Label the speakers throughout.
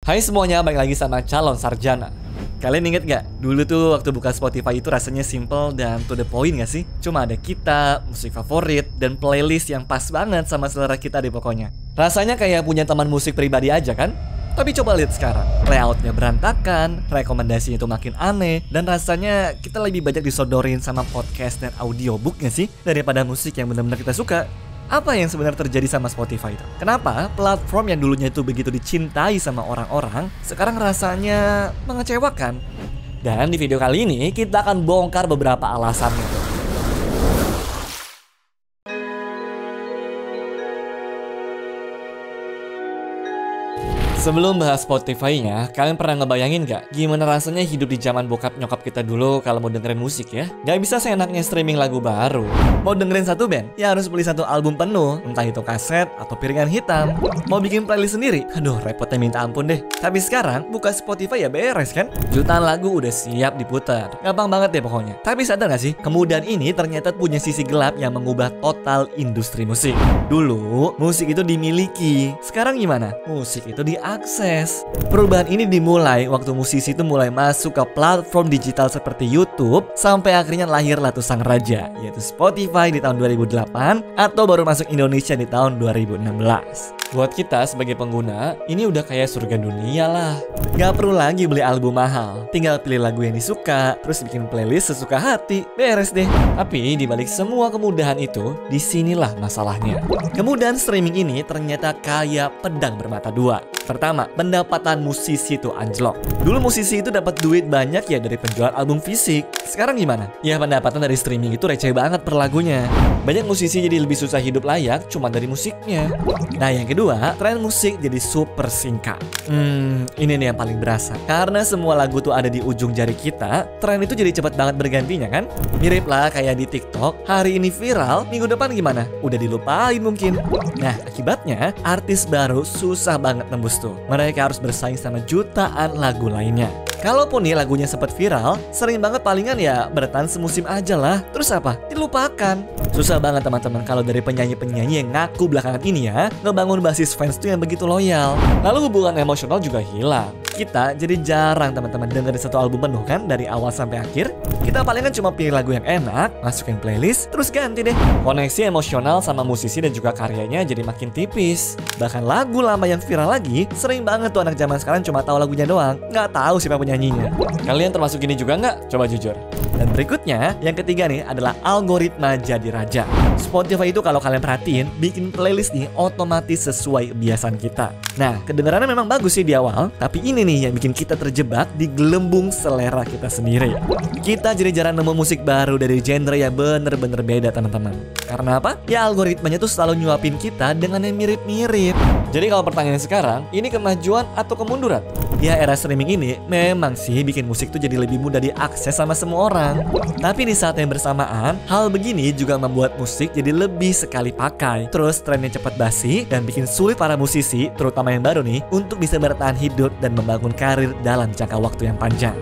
Speaker 1: Hai semuanya, balik lagi sama Calon Sarjana. Kalian inget gak? Dulu tuh waktu buka Spotify itu rasanya simple dan to the point gak sih? Cuma ada kita, musik favorit, dan playlist yang pas banget sama selera kita deh pokoknya. Rasanya kayak punya teman musik pribadi aja kan? Tapi coba lihat sekarang, layoutnya berantakan, rekomendasinya itu makin aneh, dan rasanya kita lebih banyak disodorin sama podcast dan audiobook gak sih? Daripada musik yang benar-benar kita suka. Apa yang sebenarnya terjadi sama Spotify itu? Kenapa platform yang dulunya itu begitu dicintai sama orang-orang sekarang rasanya mengecewakan? Dan di video kali ini kita akan bongkar beberapa alasannya. Sebelum bahas Spotify-nya, kalian pernah ngebayangin gak gimana rasanya hidup di zaman bokap nyokap kita dulu kalau mau dengerin musik ya? Gak bisa seenaknya streaming lagu baru. Mau dengerin satu band, ya harus beli satu album penuh, entah itu kaset atau piringan hitam. Mau bikin playlist sendiri, aduh repotnya minta ampun deh. Tapi sekarang buka Spotify ya beres kan? Jutaan lagu udah siap diputar. Gampang banget deh pokoknya. Tapi sadar gak sih, kemudahan ini ternyata punya sisi gelap yang mengubah total industri musik. Dulu, musik itu dimiliki. Sekarang gimana? Musik itu diakses. Perubahan ini dimulai waktu musisi itu mulai masuk ke platform digital seperti YouTube, sampai akhirnya lahirlah tuh sang raja, yaitu Spotify di tahun 2008 atau baru masuk Indonesia di tahun 2016. Buat kita sebagai pengguna, ini udah kayak surga dunia lah. Gak perlu lagi beli album mahal, tinggal pilih lagu yang disuka, terus bikin playlist sesuka hati, beres deh. Tapi dibalik semua kemudahan itu, disinilah masalahnya. Kemudahan streaming ini ternyata kayak pedang bermata dua. Pertama, pendapatan musisi itu anjlok. Dulu musisi itu dapat duit banyak ya dari penjualan album fisik. Sekarang gimana? Ya pendapatan dari streaming itu receh banget per lagunya. Banyak musisi jadi lebih susah hidup layak cuma dari musiknya. Nah yang kedua, tren musik jadi super singkat. Ini nih yang paling berasa. Karena semua lagu tuh ada di ujung jari kita, tren itu jadi cepat banget bergantinya kan? Mirip lah kayak di TikTok, hari ini viral, minggu depan gimana? Udah dilupain mungkin. Nah akibatnya, artis baru susah banget nembus tuh. Mereka harus bersaing sama jutaan lagu lainnya. Kalaupun nih lagunya sempat viral, sering banget palingan ya bertahan semusim aja lah. Terus apa? Dilupakan. Susah banget teman-teman kalau dari penyanyi-penyanyi yang ngaku belakangan ini ya ngebangun basis fans tuh yang begitu loyal. Lalu hubungan emosional juga hilang. Kita jadi jarang teman-teman dengerin satu album penuh kan dari awal sampai akhir. Kita palingan cuma pilih lagu yang enak, masukin playlist, terus ganti deh. Koneksi emosional sama musisi dan juga karyanya jadi makin tipis. Bahkan lagu lama yang viral lagi, sering banget tuh anak zaman sekarang cuma tahu lagunya doang, nggak tahu siapa penyanyinya. Kalian termasuk ini juga nggak? Coba jujur. Dan berikutnya, yang ketiga nih adalah algoritma jadi raja. Spotify itu kalau kalian perhatiin, bikin playlist nih otomatis sesuai kebiasaan kita. Nah, kedengarannya memang bagus sih di awal, tapi ini nih yang bikin kita terjebak di gelembung selera kita sendiri. Kita jadi jarang nemu musik baru dari genre yang bener-bener beda teman-teman. Karena apa? Ya algoritmanya tuh selalu nyuapin kita dengan yang mirip-mirip. Jadi kalau pertanyaan sekarang, ini kemajuan atau kemunduran? Ya era streaming ini memang sih bikin musik tuh jadi lebih mudah diakses sama semua orang. Tapi di saat yang bersamaan, hal begini juga membuat musik jadi lebih sekali pakai. Terus trennya cepat basi dan bikin sulit para musisi, terutama yang baru nih, untuk bisa bertahan hidup dan membangun karir dalam jangka waktu yang panjang.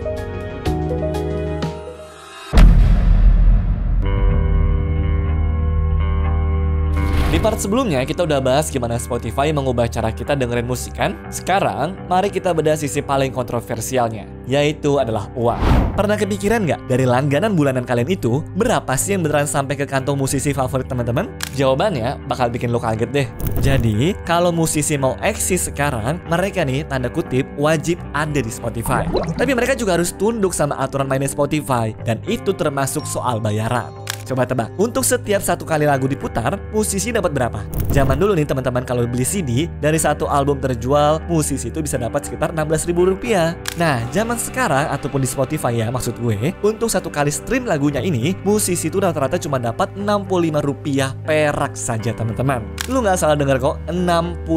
Speaker 1: Di part sebelumnya kita udah bahas gimana Spotify mengubah cara kita dengerin musik kan? Sekarang, mari kita bedah sisi paling kontroversialnya, yaitu adalah uang. Pernah kepikiran nggak dari langganan bulanan kalian itu, berapa sih yang beneran sampai ke kantong musisi favorit teman-teman? Jawabannya bakal bikin lo kaget deh. Jadi, kalau musisi mau eksis sekarang, mereka nih tanda kutip wajib ada di Spotify. Tapi mereka juga harus tunduk sama aturan mainnya Spotify, dan itu termasuk soal bayaran. Coba tebak, untuk setiap satu kali lagu diputar, musisi dapat berapa? Zaman dulu nih teman-teman kalau beli CD, dari satu album terjual, musisi itu bisa dapat sekitar Rp16.000. Nah, zaman sekarang ataupun di Spotify ya maksud gue, untuk satu kali stream lagunya ini, musisi itu rata-rata cuma dapat Rp65 perak saja teman-teman. Lu nggak salah dengar kok, 65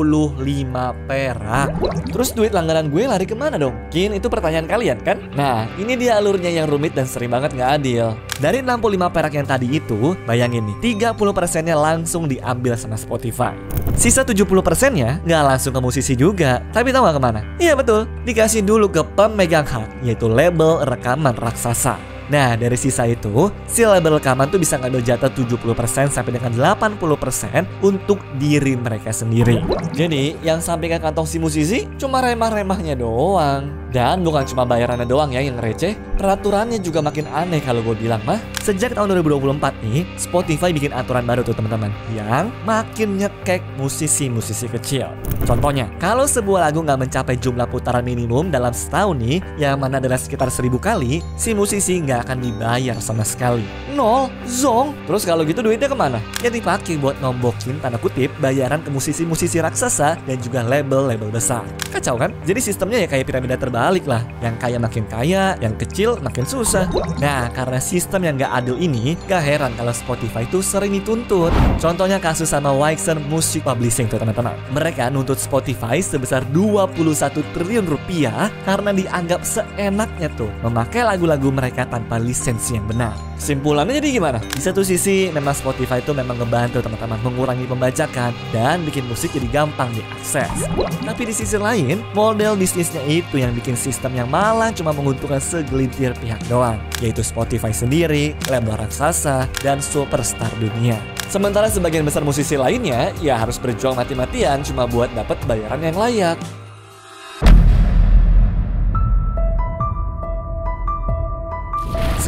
Speaker 1: perak. Terus duit langganan gue lari kemana dong? Mungkin itu pertanyaan kalian kan? Nah, ini dia alurnya yang rumit dan sering banget nggak adil. Dari 65 perak yang tadi itu, bayangin nih, 30%-nya langsung diambil sama Spotify. Sisa 70%-nya nggak langsung ke musisi juga. Tapi tahu nggak kemana? Iya betul, dikasih dulu ke pemegang hak, yaitu label rekaman raksasa. Nah, dari sisa itu, si label rekaman tuh bisa ngambil jatah 70% sampai dengan 80% untuk diri mereka sendiri. Jadi, yang sampai ke kantong si musisi cuma remah-remahnya doang. Dan bukan cuma bayarannya doang ya yang receh, peraturannya juga makin aneh kalau gue bilang mah. Sejak tahun 2024 nih, Spotify bikin aturan baru tuh teman-teman, yang makin nyekek musisi-musisi kecil. Contohnya, kalau sebuah lagu nggak mencapai jumlah putaran minimum dalam setahun nih, yang mana adalah sekitar 1000 kali, si musisi nggak akan dibayar sama sekali. Nol, zong. Terus kalau gitu duitnya kemana? Ya dipakai buat nombokin tanda kutip bayaran ke musisi-musisi raksasa dan juga label-label besar. Kacau kan? Jadi sistemnya ya kayak piramida terbalik lah. Yang kaya makin kaya, yang kecil makin susah. Nah, karena sistem yang nggak adil ini, gak heran kalau Spotify itu sering dituntut. Contohnya kasus sama Wixen Music Publishing tuh teman-teman. Mereka nuntut Spotify sebesar 21 triliun rupiah karena dianggap seenaknya tuh memakai lagu-lagu mereka tanpa lisensi yang benar. Simpulannya jadi gimana? Di satu sisi memang Spotify itu memang ngebantu teman-teman mengurangi pembajakan dan bikin musik jadi gampang diakses. Tapi di sisi lain, model bisnisnya itu yang bikin sistem yang malah cuma menguntungkan segelintir pihak doang, yaitu Spotify sendiri, label raksasa, dan superstar dunia. Sementara sebagian besar musisi lainnya ya harus berjuang mati-matian cuma buat dapat bayaran yang layak.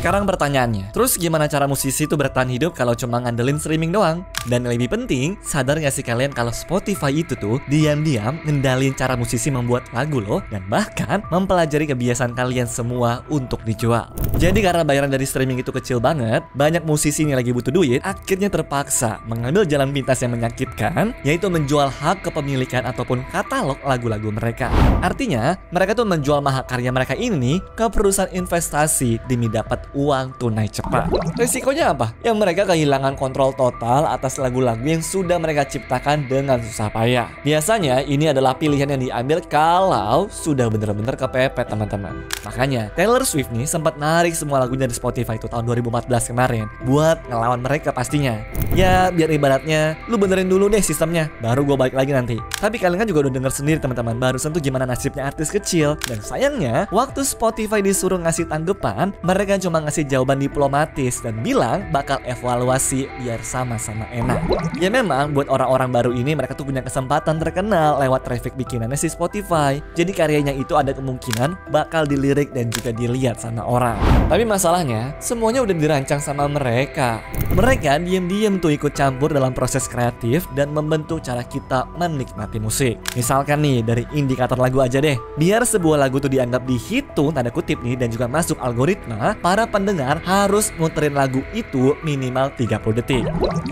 Speaker 1: Sekarang pertanyaannya, terus gimana cara musisi itu bertahan hidup kalau cuma ngandelin streaming doang? Dan lebih penting, sadar gak sih kalian kalau Spotify itu tuh diam-diam ngendalin cara musisi membuat lagu loh, dan bahkan mempelajari kebiasaan kalian semua untuk dijual. Jadi karena bayaran dari streaming itu kecil banget, banyak musisi yang lagi butuh duit akhirnya terpaksa mengambil jalan pintas yang menyakitkan, yaitu menjual hak kepemilikan ataupun katalog lagu-lagu mereka. Artinya, mereka tuh menjual mahakarya mereka ini ke perusahaan investasi demi dapat uang tunai cepat. Risikonya apa? Yang mereka kehilangan kontrol total atas lagu-lagu yang sudah mereka ciptakan dengan susah payah. Biasanya ini adalah pilihan yang diambil kalau sudah bener-bener kepepet teman-teman. Makanya Taylor Swift nih sempat narik semua lagunya dari Spotify itu tahun 2014 kemarin buat ngelawan mereka pastinya. Ya biar ibaratnya lu benerin dulu deh sistemnya, baru gue balik lagi nanti. Tapi kalian kan juga udah denger sendiri teman-teman barusan tuh gimana nasibnya artis kecil. Dan sayangnya waktu Spotify disuruh ngasih tanggapan, mereka cuma ngasih jawaban diplomatis dan bilang bakal evaluasi biar sama-sama enak. Ya memang buat orang-orang baru ini mereka tuh punya kesempatan terkenal lewat traffic bikinannya si Spotify. Jadi karyanya itu ada kemungkinan bakal dilirik dan juga dilihat sama orang. Tapi masalahnya semuanya udah dirancang sama mereka. Mereka diem-diem tuh ikut campur dalam proses kreatif dan membentuk cara kita menikmati musik. Misalkan nih dari indikator lagu aja deh. Biar sebuah lagu tuh dianggap dihitung tanda kutip nih dan juga masuk algoritma, para pendengar harus muterin lagu itu minimal 30 detik.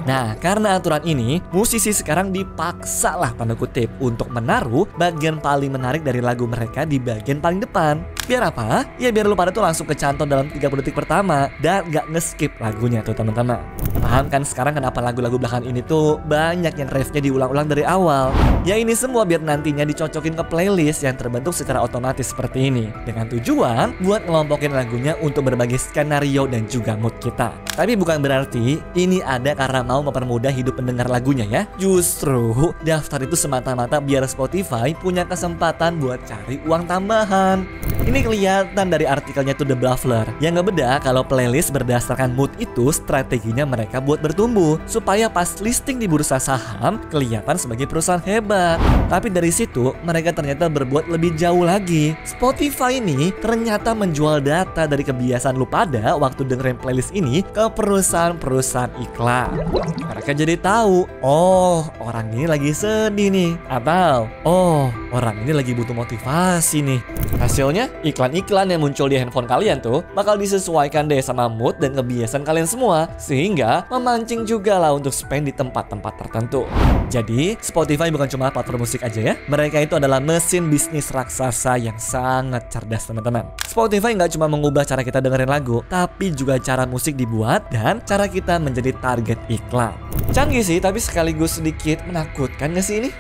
Speaker 1: Nah, karena aturan ini, musisi sekarang dipaksa lah tanda kutip untuk menaruh bagian paling menarik dari lagu mereka di bagian paling depan. Biar apa? Ya biar lu pada tuh langsung kecantol dalam 30 detik pertama dan gak nge-skip lagunya tuh teman-teman. Paham kan sekarang kenapa lagu-lagu belakangan ini tuh banyak yang refnya diulang-ulang dari awal? Ya ini semua biar nantinya dicocokin ke playlist yang terbentuk secara otomatis seperti ini. Dengan tujuan buat ngelompokin lagunya untuk berbagai skenario dan juga mood kita. Tapi bukan berarti ini ada karena mau mempermudah hidup pendengar lagunya ya. Justru daftar itu semata-mata biar Spotify punya kesempatan buat cari uang tambahan. Ini kelihatan dari artikelnya tuh The Bluffler yang ngebeda kalau playlist berdasarkan mood itu strateginya mereka buat bertumbuh supaya pas listing di bursa saham kelihatan sebagai perusahaan hebat. Tapi dari situ mereka ternyata berbuat lebih jauh lagi. Spotify ini ternyata menjual data dari kebiasaan lu pada waktu dengerin playlist ini ke perusahaan-perusahaan iklan. Mereka jadi tahu, oh orang ini lagi sedih nih, atau oh orang ini lagi butuh motivasi nih. Hasilnya iklan-iklan yang muncul di handphone kalian tuh bakal disesuaikan deh sama mood dan kebiasaan kalian semua, sehingga memancing juga lah untuk spend di tempat-tempat tertentu. Jadi Spotify bukan cuma platform musik aja ya, mereka itu adalah mesin bisnis raksasa yang sangat cerdas teman-teman. Spotify nggak cuma mengubah cara kita dengerin lagu, tapi juga cara musik dibuat dan cara kita menjadi target iklan. Canggih sih, tapi sekaligus sedikit menakutkan nggak sih ini?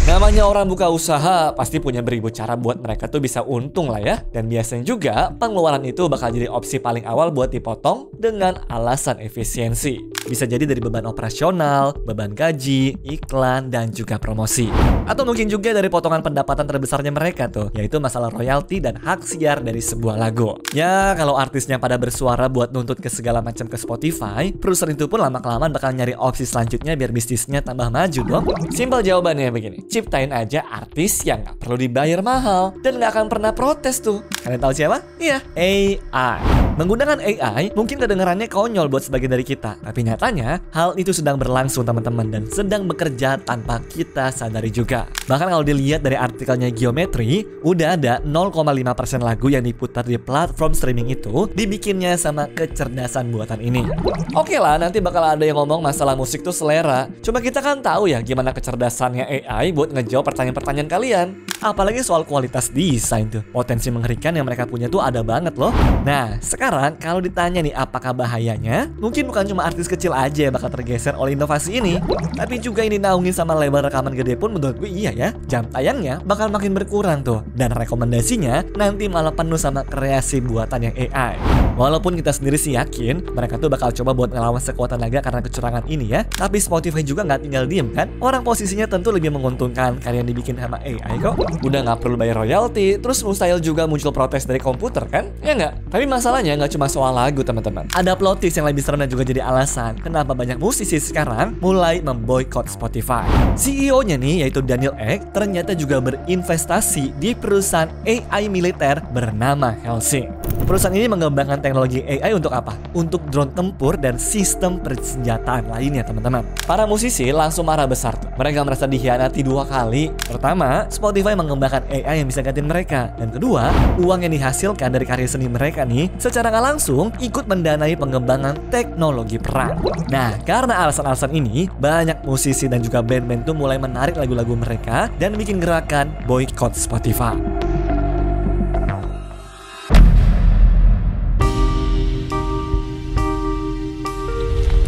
Speaker 1: Nah Namanya orang buka usaha pasti punya beribu cara buat mereka tuh bisa untung lah ya. Dan biasanya juga pengeluaran itu bakal jadi opsi paling awal buat dipotong dengan alasan efisiensi. Bisa jadi dari beban operasional, beban gaji, iklan, dan juga promosi. Atau mungkin juga dari potongan pendapatan terbesarnya mereka tuh, yaitu masalah royalti dan hak siar dari sebuah lagu. Ya, kalau artisnya pada bersuara buat nuntut ke segala macam ke Spotify, perusahaan itu pun lama-kelamaan bakal nyari opsi selanjutnya biar bisnisnya tambah maju dong. Simpel jawabannya begini, ciptain aja artis yang nggak perlu dibayar mahal dan nggak akan pernah protes tuh. Kalian tahu siapa? Iya, AI. Menggunakan AI mungkin kedengarannya konyol buat sebagian dari kita, tapi nyatanya hal itu sedang berlangsung teman-teman dan sedang bekerja tanpa kita sadari juga. Bahkan kalau dilihat dari artikelnya Geometry, udah ada 0,5% lagu yang diputar di platform streaming itu dibikinnya sama kecerdasan buatan ini. Oke lah, nanti bakal ada yang ngomong masalah musik tuh selera. Cuma kita kan tahu ya gimana kecerdasannya AI buat ngejawab pertanyaan-pertanyaan kalian. Apalagi soal kualitas desain tuh. Potensi mengerikan yang mereka punya tuh ada banget loh. Nah, sekarang kalau ditanya nih apakah bahayanya? Mungkin bukan cuma artis kecil aja yang bakal tergeser oleh inovasi ini. Tapi juga ini dinaungin sama label rekaman gede pun menurut gue iya ya. Jam tayangnya bakal makin berkurang tuh. Dan rekomendasinya nanti malah penuh sama kreasi buatan yang AI. Walaupun kita sendiri sih yakin mereka tuh bakal coba buat ngelawan sekuat tenaga karena kecurangan ini ya. Tapi Spotify juga nggak tinggal diem kan. Orang posisinya tentu lebih menguntungkan kalian dibikin sama AI kok. Udah nggak perlu bayar royalti, terus mustahil juga muncul protes dari komputer kan? Ya nggak? Tapi masalahnya nggak cuma soal lagu teman-teman. Ada plot twist yang lebih serem dan juga jadi alasan kenapa banyak musisi sekarang mulai memboikot Spotify. CEO-nya nih yaitu Daniel Ek ternyata juga berinvestasi di perusahaan AI militer bernama Helsing. Perusahaan ini mengembangkan teknologi AI untuk apa? Untuk drone tempur dan sistem persenjataan lainnya teman-teman. Para musisi langsung marah besar tuh. Mereka merasa dikhianati dua kali. Pertama, Spotify mengembangkan AI yang bisa gantiin mereka. Dan kedua, uang yang dihasilkan dari karya seni mereka nih secara nggak langsung ikut mendanai pengembangan teknologi perang. Nah, karena alasan-alasan ini, banyak musisi dan juga band-band tuh mulai menarik lagu-lagu mereka dan bikin gerakan boykot Spotify.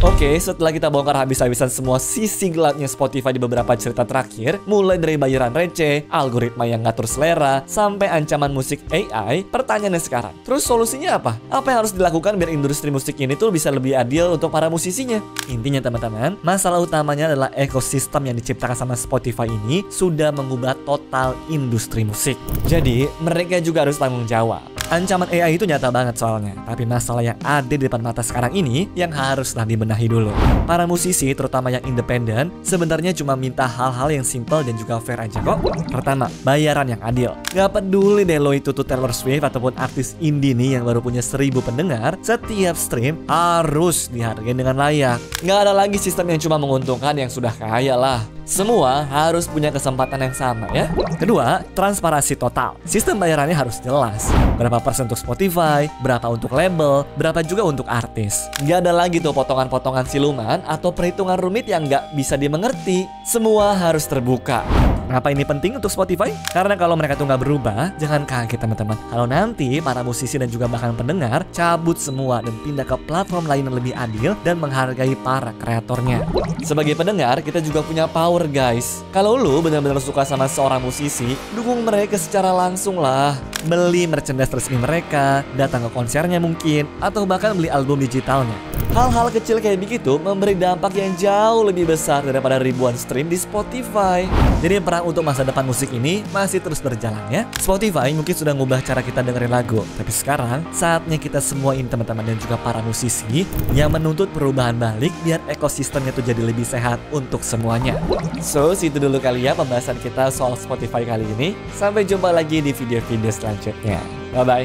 Speaker 1: Oke, setelah kita bongkar habis-habisan semua sisi gelapnya Spotify di beberapa cerita terakhir, mulai dari bayaran receh, algoritma yang ngatur selera, sampai ancaman musik AI, pertanyaannya sekarang, terus solusinya apa? Apa yang harus dilakukan biar industri musik ini tuh bisa lebih adil untuk para musisinya? Intinya teman-teman, masalah utamanya adalah ekosistem yang diciptakan sama Spotify ini sudah mengubah total industri musik. Jadi, mereka juga harus tanggung jawab. Ancaman AI itu nyata banget soalnya, tapi masalah yang ada di depan mata sekarang ini yang haruslah dibenahi dulu. Para musisi, terutama yang independen, sebenarnya cuma minta hal-hal yang simple dan juga fair aja kok. Pertama, bayaran yang adil. Gak peduli deh lo itu tuh Taylor Swift ataupun artis indie nih yang baru punya 1000 pendengar, setiap stream harus dihargai dengan layak. Gak ada lagi sistem yang cuma menguntungkan yang sudah kaya lah. Semua harus punya kesempatan yang sama ya. Kedua, transparansi total. Sistem bayarannya harus jelas. Berapa persen untuk Spotify, berapa untuk label, berapa juga untuk artis. Gak ada lagi tuh potongan-potongan siluman atau perhitungan rumit yang gak bisa dimengerti. Semua harus terbuka. Kenapa ini penting untuk Spotify? Karena kalau mereka tuh nggak berubah, jangan kaget teman-teman. Kalau nanti para musisi dan juga bahkan pendengar cabut semua dan pindah ke platform lain yang lebih adil dan menghargai para kreatornya. Sebagai pendengar, kita juga punya power guys. Kalau lu benar-benar suka sama seorang musisi, dukung mereka secara langsung lah. Beli merchandise resmi mereka, datang ke konsernya mungkin, atau bahkan beli album digitalnya. Hal-hal kecil kayak begitu memberi dampak yang jauh lebih besar daripada ribuan stream di Spotify. Jadi perang untuk masa depan musik ini masih terus berjalan ya. Spotify mungkin sudah ngubah cara kita dengerin lagu, tapi sekarang saatnya kita semua ini teman-teman dan juga para musisi yang menuntut perubahan balik biar ekosistemnya tuh jadi lebih sehat untuk semuanya. So, situ dulu kali ya pembahasan kita soal Spotify kali ini. Sampai jumpa lagi di video-video selanjutnya. Bye-bye.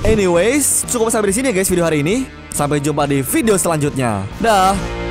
Speaker 1: Anyways, cukup sampai di sini ya guys video hari ini. Sampai jumpa di video selanjutnya. Dah.